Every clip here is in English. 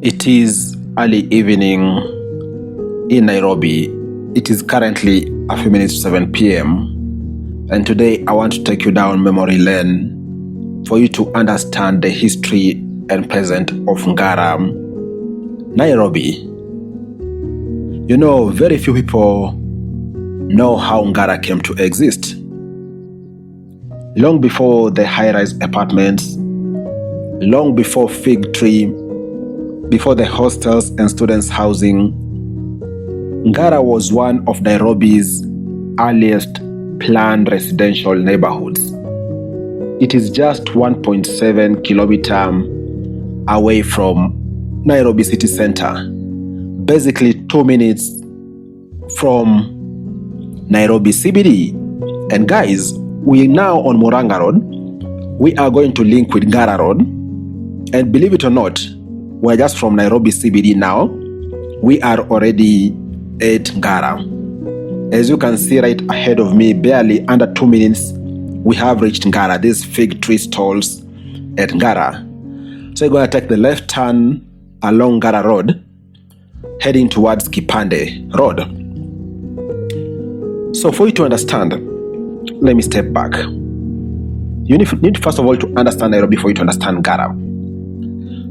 It is early evening in Nairobi. It is currently a few minutes to 7 p.m. And today I want to take you down memory lane for you to understand the history and present of Ngara, Nairobi. You know, very few people know how Ngara came to exist. Long before the high-rise apartments, long before Fig Tree, before the hostels and students' housing, Ngara was one of Nairobi's earliest planned residential neighborhoods. It is just 1.7 kilometers away from Nairobi city center, basically 2 minutes from Nairobi CBD. And guys, we now on Murang'a Road. We are going to link with Ngara Road, and believe it or not, we're just from Nairobi CBD now. We are already at Ngara. As you can see right ahead of me, barely under 2 minutes, we have reached Ngara, these Fig Tree stalls at Ngara. So you're going to take the left turn along Ngara Road, heading towards Kipande Road. So for you to understand, let me step back. You need first of all to understand Nairobi for you to understand Ngara.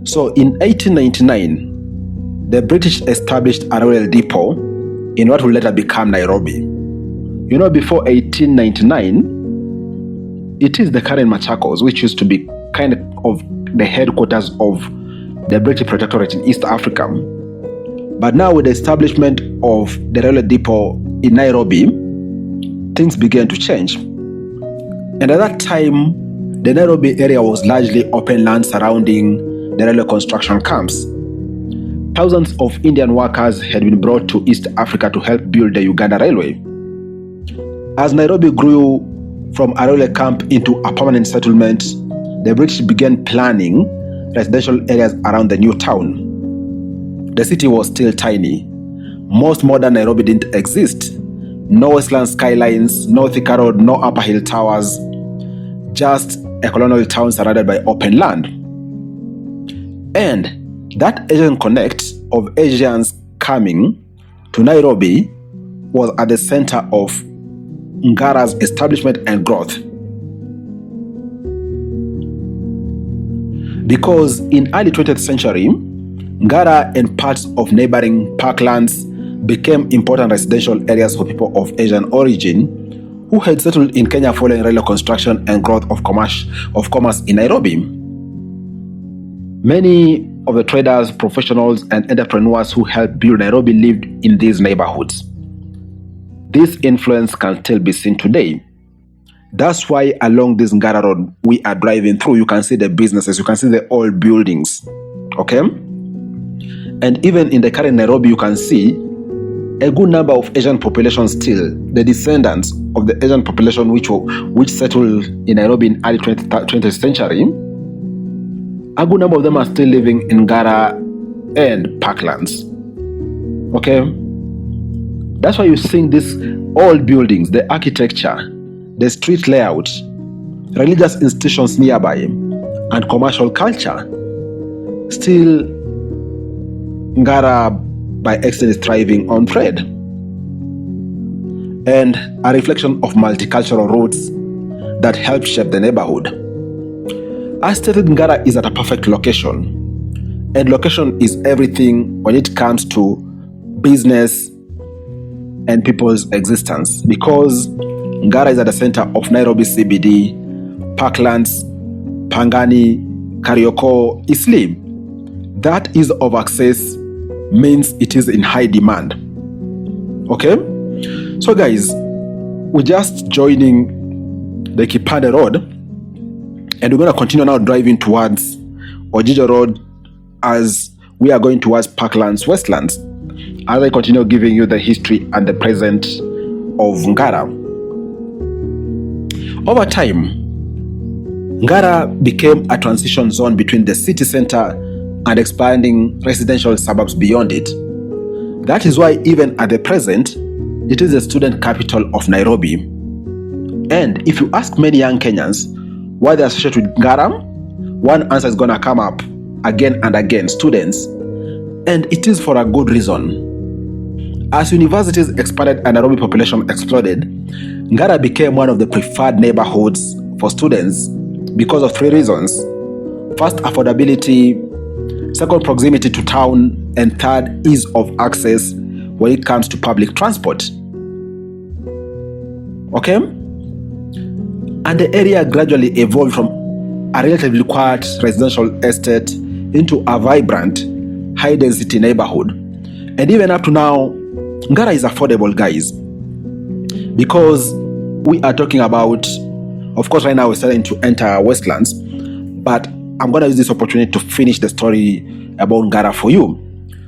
So in 1899, the British established a railway depot in what will later become Nairobi. You know, before 1899, it is the current Machakos, which used to be kind of the headquarters of the British Protectorate in East Africa. But now with the establishment of the railway depot in Nairobi, things began to change. And at that time, the Nairobi area was largely open land surrounding the railway construction camps. Thousands of Indian workers had been brought to East Africa to help build the Uganda Railway. As Nairobi grew from a railway camp into a permanent settlement, the British began planning residential areas around the new town. The city was still tiny. Most modern Nairobi didn't exist. No Westland skylines, no Thika Road, no Upper Hill towers, just a colonial town surrounded by open land. And that Asian connect of Asians coming to Nairobi was at the center of Ngara's establishment and growth. Because in early 20th century, Ngara and parts of neighboring parklands became important residential areas for people of Asian origin who had settled in Kenya following railway construction and growth of commerce in Nairobi. Many of the traders, professionals, and entrepreneurs who helped build Nairobi lived in these neighborhoods. This influence can still be seen today. That's why along this Ngara Road we are driving through, you can see the businesses, you can see the old buildings, okay? And even in the current Nairobi, you can see a good number of Asian population still, the descendants of the Asian population which settled in Nairobi in early 20th century. A good number of them are still living in Ngara and parklands. Okay? That's why you're seeing these old buildings, the architecture, the street layout, religious institutions nearby, and commercial culture. Still, Ngara by extent is thriving on trade. And a reflection of multicultural roots that help shape the neighborhood. As stated, Ngara is at a perfect location, and location is everything when it comes to business and people's existence, because Ngara is at the center of Nairobi CBD, Parklands, Pangani, Karioko, Eastleigh. That ease of access means it is in high demand. Okay? So guys, we're just joining the Kipande Road, and we're going to continue now driving towards Ojijo Road as we are going towards Parklands, Westlands, as I continue giving you the history and the present of Ngara. Over time, Ngara became a transition zone between the city center and expanding residential suburbs beyond it. That is why even at the present, it is the student capital of Nairobi. And if you ask many young Kenyans why they are associated with Ngara, one answer is going to come up again and again: students. And it is for a good reason. As universities expanded and Nairobi population exploded, Ngara became one of the preferred neighborhoods for students because of 3 reasons. First, affordability. Second, proximity to town. And third, ease of access when it comes to public transport. Okay? And the area gradually evolved from a relatively quiet residential estate into a vibrant, high-density neighborhood. And even up to now, Ngara is affordable, guys. Because we are talking about, of course, right now we're starting to enter Westlands, but I'm going to use this opportunity to finish the story about Ngara for you.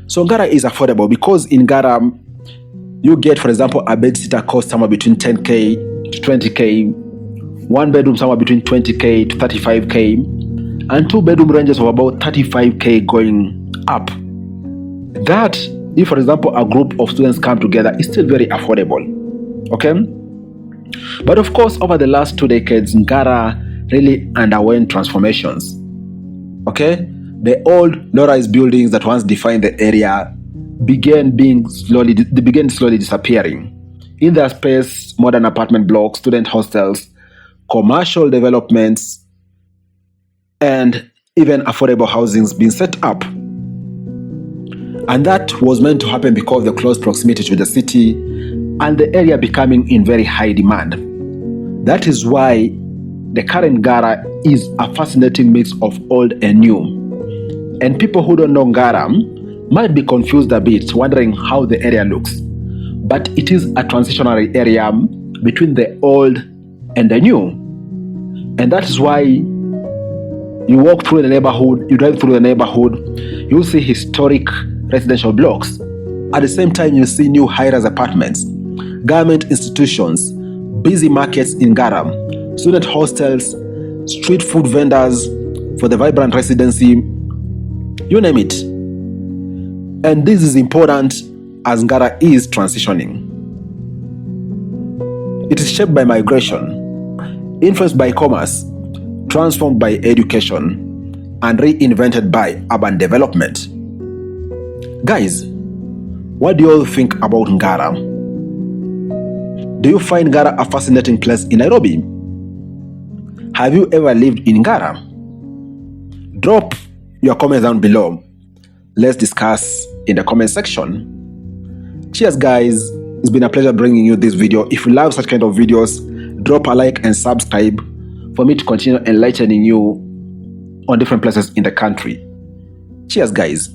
So Ngara is affordable because in Ngara, you get, for example, a bed-sitter cost somewhere between 10K to 20K, 1 bedroom somewhere between 20K to 35K, and 2 bedroom ranges of about 35K going up. That, if for example a group of students come together, is still very affordable. Okay? But of course, over the last 2 decades, Ngara really underwent transformations. Okay? The old low-rise buildings that once defined the area began slowly disappearing. In their space, modern apartment blocks, student hostels, commercial developments, and even affordable housings being set up. And that was meant to happen because of the close proximity to the city and the area becoming in very high demand. That is why the current Ngara is a fascinating mix of old and new. And people who don't know Ngara might be confused a bit, wondering how the area looks. But it is a transitionary area between the old and the new. And that is why you walk through the neighborhood, you drive through the neighborhood, you'll see historic residential blocks. At the same time, you see new high-rise apartments, government institutions, busy markets in Ngara, student hostels, street food vendors for the vibrant residency, you name it. And this is important as Ngara is transitioning. It is shaped by migration, influenced by commerce, transformed by education, and reinvented by urban development. Guys, what do you all think about Ngara? Do you find Ngara a fascinating place in Nairobi? Have you ever lived in Ngara? Drop your comments down below. Let's discuss in the comment section. Cheers, guys. It's been a pleasure bringing you this video. If you love such kind of videos, drop a like and subscribe for me to continue enlightening you on different places in the country. Cheers, guys.